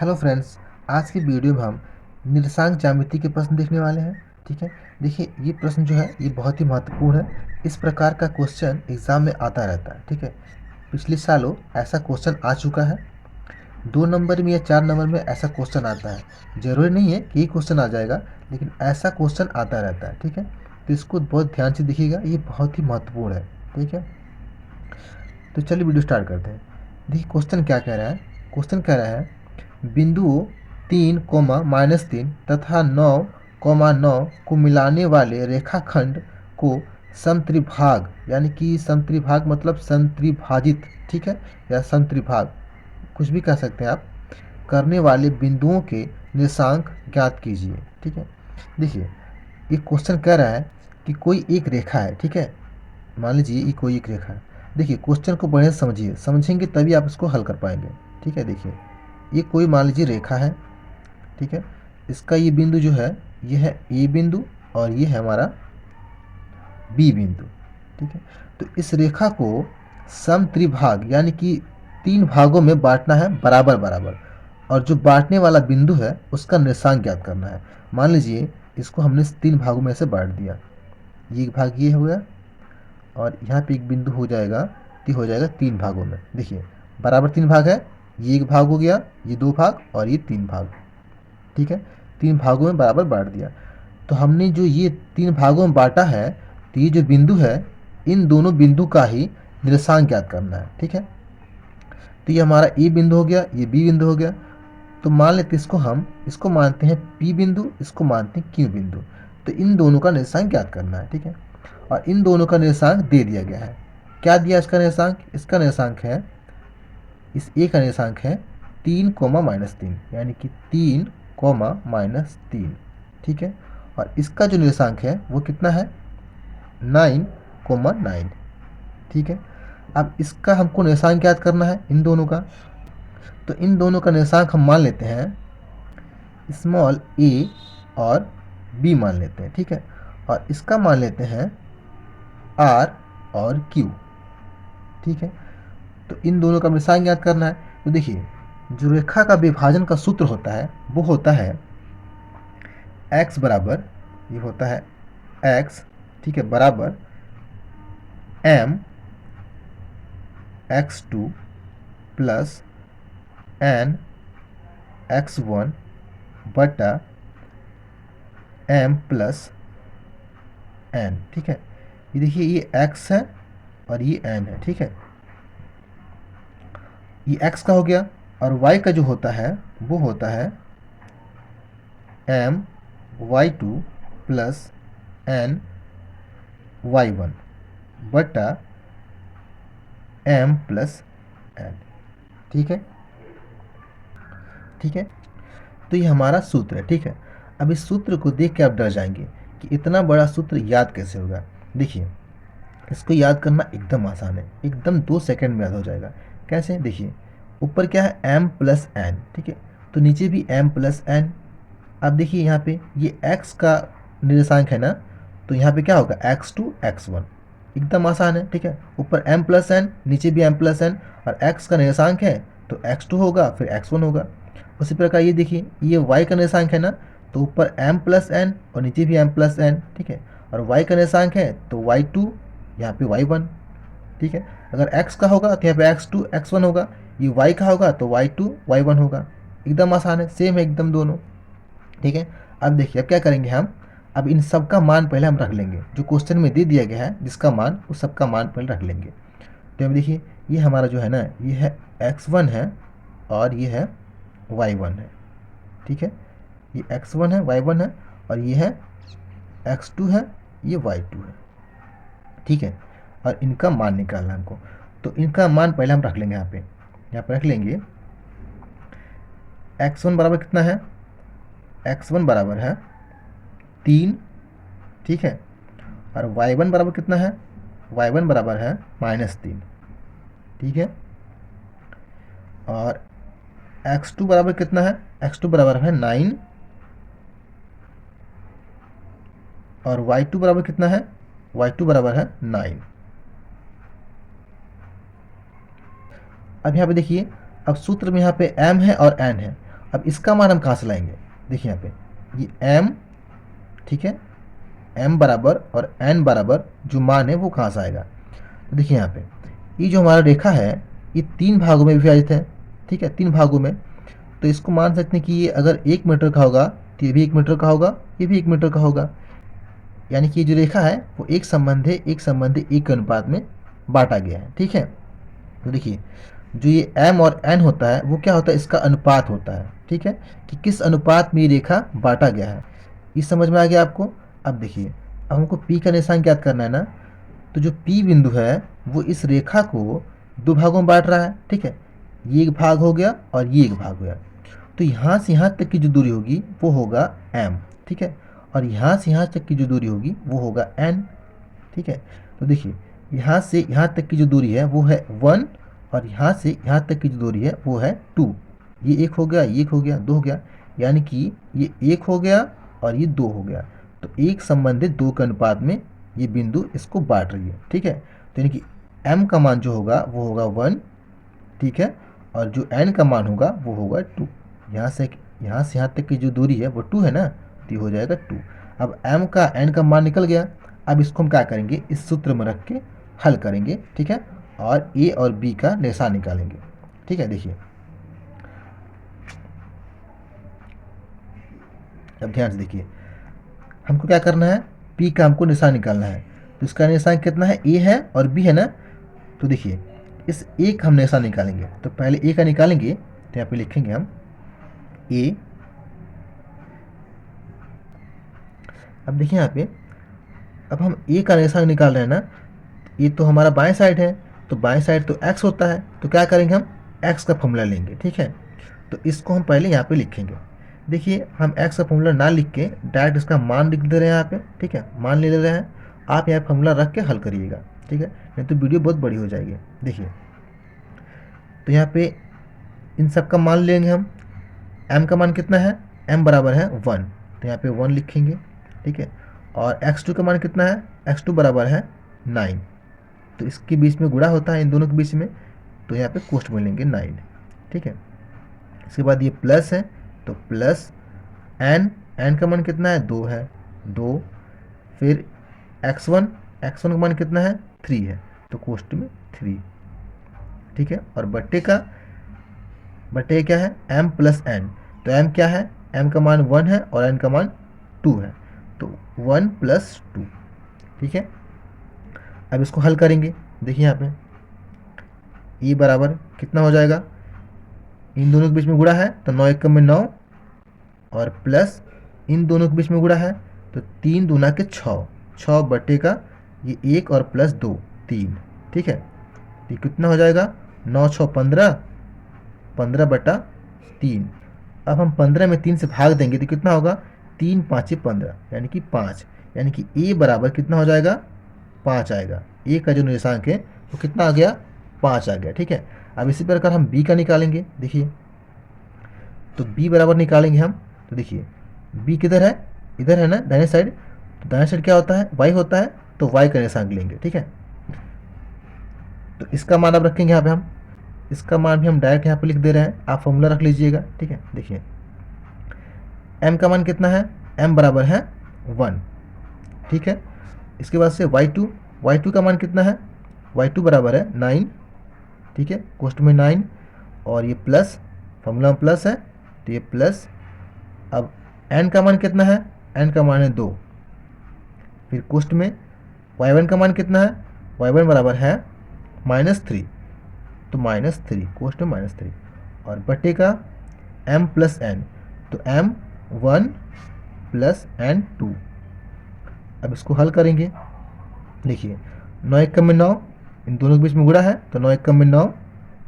Hello friends, आज की video में हम निर्देशांक ज्यामिति के प्रश्न देखने वाले हैं। ठीक है, देखिए ये प्रश्न जो है ये बहुत ही महत्वपूर्ण है। इस प्रकार का क्वेश्चन एग्जाम में आता रहता है। ठीक है, पिछले सालों ऐसा क्वेश्चन आ चुका है। 2 नंबर में या 4 नंबर में ऐसा क्वेश्चन आता है। जरूरी नहीं है कि ये क्वेश्चन आ जाएगा, लेकिन ऐसा क्वेश्चन आता रहता है। ठीक है, तो इसको बहुत ध्यान से देखिएगा, ये बहुत ही महत्वपूर्ण है। ठीक है, तो चलिए वीडियो स्टार्ट करते हैं। देखिए क्वेश्चन क्या कह रहा है। क्वेश्चन कह रहा है बिंदुओं 3, -3 तथा 9, 9 को मिलाने वाले रेखाखंड को समत्रिभाग, यानी कि समत्रिभाग मतलब समत्रिभाजित, ठीक है, या समत्रिभाग कुछ भी कह सकते हैं आप, करने वाले बिंदुओं के निर्देशांक ज्ञात कीजिए। ठीक है, देखिए ये क्वेश्चन कह रहा है कि कोई एक रेखा है। ठीक है, मान लीजिए ये कोई एक रेखा है। देखिए क्वेश्चन को बढ़िया से समझिए, समझेंगे तभी आप इसको हल कर पाएंगे। ठीक है, देखिए ये कोई मान लीजिए रेखा है। ठीक है, इसका ये बिंदु जो है ये है ए बिंदु और ये है हमारा बी बिंदु। ठीक है, तो इस रेखा को समत्रिभाग यानी कि 3 भागों में बांटना है बराबर बराबर, और जो बांटने वाला बिंदु है उसका निर्देशांक ज्ञात करना है। मान लीजिए इसको हमने 3 भागों में से बांट दिया। ये एक भाग ये हो गया और यहाँ पे एक बिंदु हो जाएगा, तो हो जाएगा 3 भागों में। देखिए बराबर 3 भाग है, ये एक भाग हो गया, ये 2 भाग और ये 3 भाग। ठीक है, 3 भागों में बराबर बांट दिया। तो हमने जो ये 3 भागों में बांटा है, तो ये जो बिंदु है इन दोनों बिंदु का ही निर्देशांक ज्ञात करना है। ठीक है, तो ये हमारा ए बिंदु हो गया, ये बी बिंदु हो गया। तो मान लेते हैं इसको मानते हैं पी बिंदु, इसको मानते हैं क्यू बिंदु। तो इन दोनों का निर्देशांक ज्ञात करना है। ठीक है, और इन दोनों का निर्देशांक दे दिया गया है। क्या दिया इसका निर्देशांक? इसका निर्देशांक है, इस ए का निर्देशांक है 3, -3, यानी कि 3, -3। ठीक है, और इसका जो निर्देशांक है वो कितना है? 9, 9। ठीक है, अब इसका हमको निर्देशांक ज्ञात करना है इन दोनों का। तो इन दोनों का निर्देशांक हम मान लेते हैं स्मॉल ए और बी मान लेते हैं। ठीक है, और इसका मान लेते हैं आर और क्यू। ठीक है, तो इन दोनों का निर्देशांक ज्ञात करना है। तो देखिए जो रेखा का विभाजन का सूत्र होता है वो होता है x बराबर, ये होता है x, ठीक है, बराबर m x2 plus n x1 बटा m प्लस n। ठीक है, ये देखिए ये x है और ये n है। ठीक है, ये x का हो गया, और y का जो होता है वो होता है m y2 plus n y1 बटा m प्लस n। ठीक है, ठीक है, तो ये हमारा सूत्र है। ठीक है, अब इस सूत्र को देख के आप डर जाएंगे कि इतना बड़ा सूत्र याद कैसे होगा। देखिए इसको याद करना एकदम आसान है, एकदम 2 सेकंड में याद हो जाएगा। कैसे? देखिए ऊपर क्या है m प्लस n, ठीक है, तो नीचे भी m प्लस n। अब देखिए यहाँ पे ये x का निर्देशांक है ना, तो यहाँ पे क्या होगा x2 x1, एकदम आसान है। ठीक है, ऊपर m प्लस n, नीचे भी m प्लस n, और x का निर्देशांक है तो x2 होगा फिर x1 होगा। उसी प्रकार ये देखिए ये y का निर्देशांक है ना, तो ऊपर m प्लस n और नीचे भी m प्लस n। ठीक है, और y का निर्देशांक है तो y2, यहाँ पे y1। ठीक है, अगर x का होगा तो यहाँ पे x2 x1 होगा, ये y का होगा तो y2 y1 होगा। एकदम आसान है, सेम है एकदम दोनों। ठीक है, अब देखिए अब क्या करेंगे हम, अब इन सब का मान पहले हम रख लेंगे, जो क्वेश्चन में दे दिया गया है जिसका मान, उस सब का मान पहले रख लेंगे। तो अब देखिए ये हमारा जो है ना, ये है x1 है और ये है y1 है। ठीक है, ये x1 है y1 है, और ये है x2 है, ये y2 है। ठीक है, और इनका मान निकालना हमको, तो इनका मान पहले हम रख लेंगे यहाँ पे रख लेंगे। x1 बराबर कितना है? x1 बराबर है 3। ठीक है, और y1 बराबर कितना है? y1 बराबर है -3। ठीक है, और x2 बराबर कितना है? x2 बराबर है 9, और y2 बराबर कितना है? y2 बराबर है 9। अब यहाँ पे देखिए, अब सूत्र में यहाँ पे m है और n है, अब इसका मान हम कहाँ से लाएंगे? देखिए यहाँ पे ये m, ठीक है, m बराबर और n बराबर जो मान है वो कहाँ से आएगा? तो देखिए यहाँ पे ये जो हमारा रेखा है ये 3 भागों में विभाजित है, ठीक है, 3 भागों में। तो इसको मान सकते हैं कि ये अगर 1 मीटर का होगा तो ये भी 1 मीटर का होगा, ये भी 1 मीटर का होगा। यानी कि ये जो रेखा है वो एक संबंध है, एक संबंध है, एक अनुपात में बांटा गया है, ठीक है। तो देखिए जो ये m और n होता है वो क्या होता है? इसका अनुपात होता है, ठीक है, कि किस अनुपात में ये रेखा बांटा गया है। ये समझ में आ गया आपको? अब देखिए अब हमको p का निशान ज्ञात करना है ना, तो जो p बिंदु है वो इस रेखा को 2 भागों में बांट रहा है, ठीक है, ये एक भाग हो गया और ये एक भाग हो गया। तो यहाँ से यहाँ तक की जो दूरी होगी वो होगा m, ठीक है, और यहाँ से यहाँ तक की जो दूरी होगी वो होगा n, ठीक है। तो देखिए यहाँ से यहाँ तक की जो दूरी है वो है 1 और यहाँ से यहाँ तक की जो दूरी है वो है 2। ये एक हो गया, ये एक हो गया, 2 हो गया, यानी कि ये 1 हो गया और ये 2 हो गया। तो एक संबंधित 2 के अनुपात में ये बिंदु इसको बांट रही है, ठीक है। तो यानी कि m का मान जो होगा वो होगा 1, ठीक है, और जो n का मान होगा वो होगा 2। यहाँ से यहाँ तक की जो दूरी है वो 2 है ना, तो ये हो जाएगा 2। अब m का n का मान निकल गया। अब इसको हम क्या करेंगे? इस सूत्र में रख के हल करेंगे, ठीक है, और a और b का निशान निकालेंगे, ठीक है। देखिए अब ध्यान से देखिए हमको क्या करना है? p का हमको निशान निकालना है। तो इसका निशान कितना है? a है और b है ना। तो देखिए इस a का हम निशान निकालेंगे। तो पहले a का निकालेंगे, तो यहाँ पे लिखेंगे हम a। अब देखिए यहाँ पे अब हम a का निशान निकाल रहे हैं ना, ये तो हमारा बाएं साइड है, तो बाएं साइड तो x होता है, तो क्या करेंगे? हम x का फॉर्मूला लेंगे, ठीक है। तो इसको हम पहले यहाँ पे लिखेंगे। देखिए हम x का फॉर्मूला ना लिख के डायरेक्ट इसका मान लिख दे रहे हैं यहाँ पे, ठीक है, मान ले रहे हैं। आप यहाँ फॉर्मूला रख के हल करिएगा, ठीक है, नहीं तो वीडियो बहुत बड़ी हो जाएगी। देखिए तो यहाँ पे इन सब का मान लेंगे हम। m का मान कितना है? m बराबर है 1, तो यहाँ पे 1 लिखेंगे, ठीक है। और x2 का मान कितना है? x2 बराबर है 9, तो इसके बीच में गुणा होता है इन दोनों के बीच में, तो यहाँ पे कोष्ठ में लेंगे 9, ठीक है। इसके बाद ये प्लस है, तो प्लस n का मान कितना है? 2 है, 2। फिर x1 का मान कितना है? 3 है, तो कोष्ठ में 3, ठीक है। और बट्टे क्या है? m plus n। तो m क्या है? m का मान 1 है और n का मान 2 है, तो 1 प्लस 2, ठीक है। अब इसको हल करेंगे। देखिए यहाँ पे ये बराबर कितना हो जाएगा? इन दोनों के बीच में गुणा है तो 9 एकम में 9, और प्लस इन दोनों के बीच में गुणा है तो 3 दूना के 6, 6 बटे का ये 1 और प्लस 2 3, ठीक है। ये कितना हो जाएगा? 9 6 15, 15 बटा 3। अब हम 15 में 3 से भाग देंगे तो कितना होगा? 3 5 15, यानी कि 5, यानी कि a बराबर कितना हो जाएगा? 5 आएगा। a का जो निर्देशांक है वो कितना आ गया? 5 आ गया, ठीक है। अब इसी प्रकार हम b का निकालेंगे। देखिए तो b बराबर निकालेंगे हम, तो देखिए b किधर है? इधर है ना, दाहिने साइड। तो दाहिने साइड क्या होता है? y होता है, तो y का निर्देशांक लेंगे, ठीक है। तो इसका मान अब रखेंगे यहाँ पे हम, इसका मान भी हम डायरेक्ट यहाँ पे लिख दे रहे हैं, आप फॉर्मूला रख लीजिएगा, ठीक है। देखिए m का मान कितना है? m बराबर है 1, ठीक है। इसके बाद से y2 का मान कितना है? y2 बराबर है 9, ठीक है, कोष्ठ में 9, और ये प्लस, फॉर्मूला में प्लस है तो ये प्लस। अब n का मान कितना है? n का मान है 2। फिर कोष्ठ में y1 का मान कितना है? y1 बराबर है -3, तो -3, कोष्ठ में -3, और बटे का m प्लस n, तो m1 प्लस n2। अब इसको हल करेंगे। देखिए 9 एकम में 9, इन दोनों के बीच में गुणा है तो 9 एकम में 9,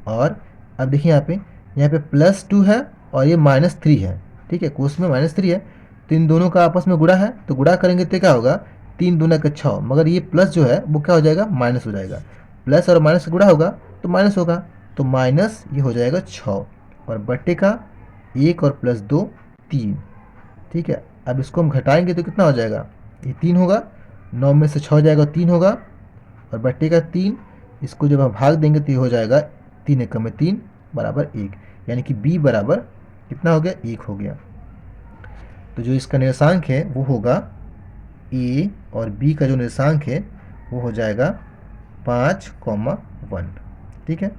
और अब देखिए यहाँ पे +2 है और ये -3 है, ठीक है, कोष्ठ में -3 है, तो इन दोनों का आपस में गुणा है, तो गुणा करेंगे तो क्या होगा? 3 दूना का 6, मगर ये प्लस जो है वो क्या हो जाएगा? माइनस हो जाएगा। प्लस और माइनस गुणा होगा तो माइनस होगा, तो माइनस ये हो जाएगा 6, और बट्टे का 1 और प्लस 2 3, ठीक है। अब इसको हम घटाएंगे तो कितना हो जाएगा? ये 3 होगा, 9 में से 6 जाएगा 3 होगा, और बट्टे का 3, इसको जब हम भाग देंगे तो ये हो जाएगा 3 एकम में 3 बराबर 1, यानी कि b बराबर कितना हो गया, 1 हो गया। तो जो इसका निर्देशांक है वो होगा ए, और बी का जो निर्देशांक है वो हो जाएगा 5,1। ठीक है,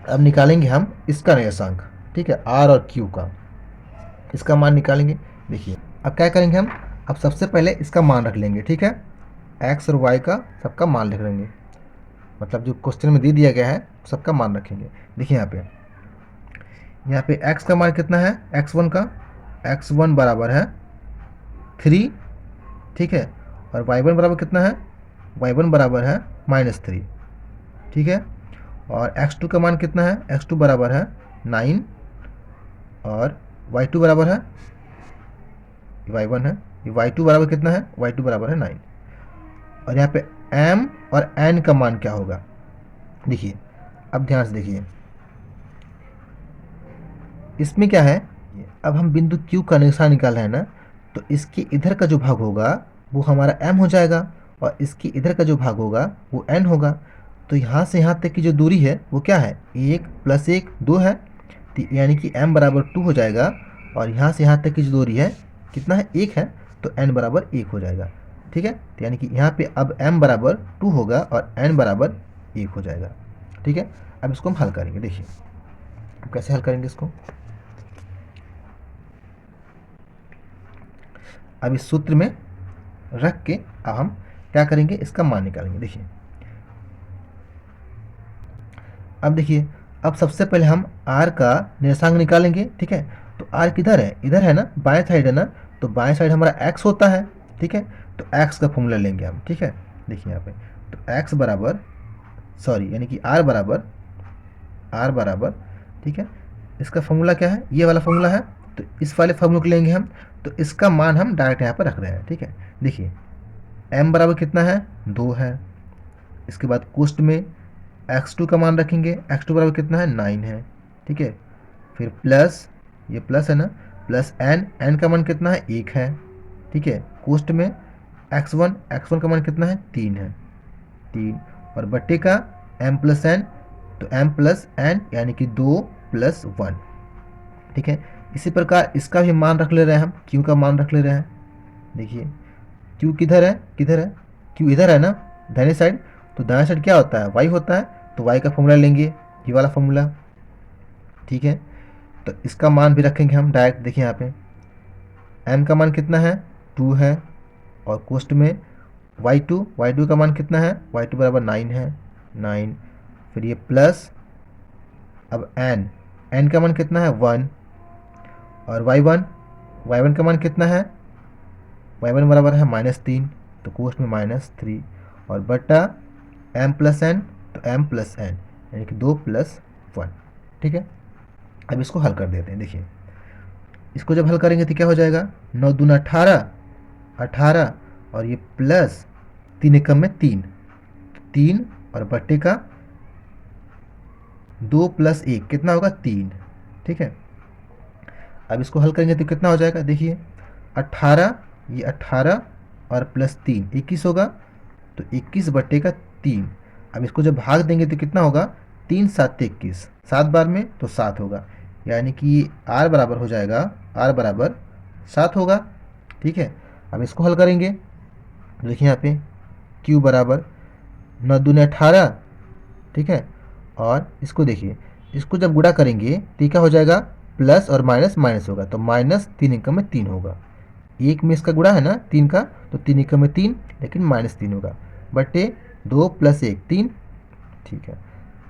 अब निकालेंगे हम इसका निर्देशांक। ठीक है, आर और क्यू का इसका मान निकालेंगे। देखिए अब क्या करेंगे हम, अब सबसे पहले इसका मान रख लेंगे। ठीक है, एक्स और वाई का सबका मान लिख लेंगे, मतलब जो क्वेश्चन में दे दिया गया है सबका मान रखेंगे। देखिए यहाँ पे x का मान कितना है, x1 का, x1 बराबर है 3। ठीक है, और y1 बराबर कितना है, y1 बराबर है -3। ठीक है, और x2 का मान कितना है, x2 बराबर है 9, और y2 बराबर है, y1 है, y2 बराबर कितना है, y2 बराबर है 9। और यहाँ पे m और n का मान क्या होगा, देखिए अब ध्यान से देखिए, इसमें क्या है, अब हम बिंदु Q का निशान निकाल रहे हैं ना, तो इसके इधर का जो भाग होगा वो हमारा m हो जाएगा, और इसके इधर का जो भाग होगा वो n होगा। तो यहाँ से यहाँ तक की जो दूरी है वो क्या है, 1 + 1 2 है, तो यानी कि m बराबर 2 हो जाएगा। और यहाँ से यहाँ तक की जो दूरी है कितना है, 1 है, तो n बराबर 1 हो जाएगा। ठीक है, तो यानी कि यहाँ पे अब m बराबर 2 होगा और n बराबर 1 हो जाएगा। ठीक है, अब इसको हम हल करेंगे। देखिए अब कैसे हल करेंगे इसको, अब इस सूत्र में रख के अब हम क्या करेंगे, इसका मान निकालेंगे। देखिए अब देखिए, अब सबसे पहले हम r का निर्देशांक निकालेंगे। ठीक है, तो r किधर है, इधर है ना, बाएं साइड है ना, तो बाएं साइड हमारा x होता है। ठीक है, तो x का फॉर्मूला लेंगे हम। ठीक है, देखिए यहाँ पे, तो x बराबर, सॉरी यानी कि r बराबर, ठीक है, इसका फॉर्मूला क्या है, ये वाला फॉर्मूला है, तो इस वाले फॉर्मूले को लेंगे हम। तो इसका मान हम डायरेक्ट यहाँ पर रख रहे हैं। ठीक है, देखिए m बराबर कितना है, 2 है। इसके बाद कोष्ट में x2 का मान रखेंगे, x2 बराबर कितना है, 9 है। ठीक है, फिर प्लस, ये प्लस है ना, प्लस n का मान कितना है, 1 है। ठीक है, कोष्ट में x1 का मान कितना है, 3 है, 3, और बट्टे का m + n, तो m + n यानी कि 2 + 1। ठीक है, इसी प्रकार इसका भी मान रख ले रहे हैं हम, q का मान रख ले रहे हैं। देखिए q किधर है, q इधर है ना, दाहिने साइड, तो दाहिने साइड क्या होता है, y होता है, तो y का फॉर्मूला लेंगे, ये वाला फॉर्मूला। ठीक है, तो इसका मान भी रखेंगे हम डायरेक्ट। देखिए यहाँ पे m का मान कितना है, 2 है, और कोष्ट में y2 का मान कितना है, y2 बराबर 9 है, 9, फिर ये प्लस, अब n का मान कितना है, 1, और y1 का मान कितना है, y1 बराबर है -3, तो कोष्ट में -3, और बटा m + n, तो m + n यानी कि 2 + 1। ठीक है, अब इसको हल कर देते हैं। देखिए इसको जब हल करेंगे तो क्या हो जाएगा, 9 दूना 18, और ये प्लस 3 एकम में 3, और बट्टे का 2 + 1 कितना होगा, 3। ठीक है, अब इसको हल करेंगे तो कितना हो जाएगा, देखिए 18, ये 18 और प्लस 3 21 होगा, तो 21 बट्टे का 3। अब इसको जब भाग देंगे तो कितना होगा, 3 7 21, 7 बार में तो 7 होगा, यानी कि r बराबर हो जाएगा, r बराबर 7 होगा। ठीक है, अब इसको हल करेंगे, देखिए यहाँ पे q बराबर 9 दूने 18। ठीक है, और इसको देखिए, इसको जब गुणा करेंगे तो ये क्या हो जाएगा, प्लस और माइनस माइनस होगा, तो -3 एकम में 3 होगा। एक में इसका गुणा है ना 3 का, तो 3 एकम में 3, लेकिन -3 होगा, बटे 2 + 1 3। ठीक है,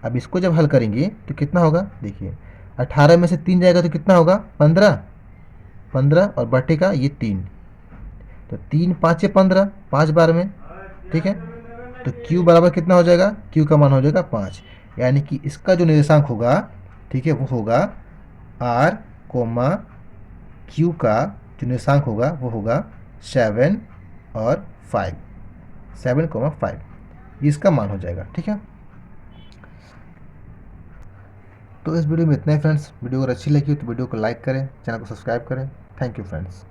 अब इसको जब हल करेंगे तो कितना होगा, देखिए 18 में से 3 जाएगा तो कितना होगा, 15, और बटे का ये 3, तो 3 5 15, 5 बार में। ठीक है, तो q बराबर कितना हो जाएगा, q का मान हो जाएगा 5, यानी कि इसका जो निर्देशांक होगा, ठीक है, वो होगा r, q का जो निर्देशांक होगा वो होगा 7 और 5, 7,5, ये इसका मान हो जाएगा। ठीक है, तो इस वीडियो में इतना ही फ्रेंड्स। वीडियो अगर अच्छी लगी हो तो वीडियो को लाइक करें, चैनल को सब्सक्राइब करें। Thank you friends.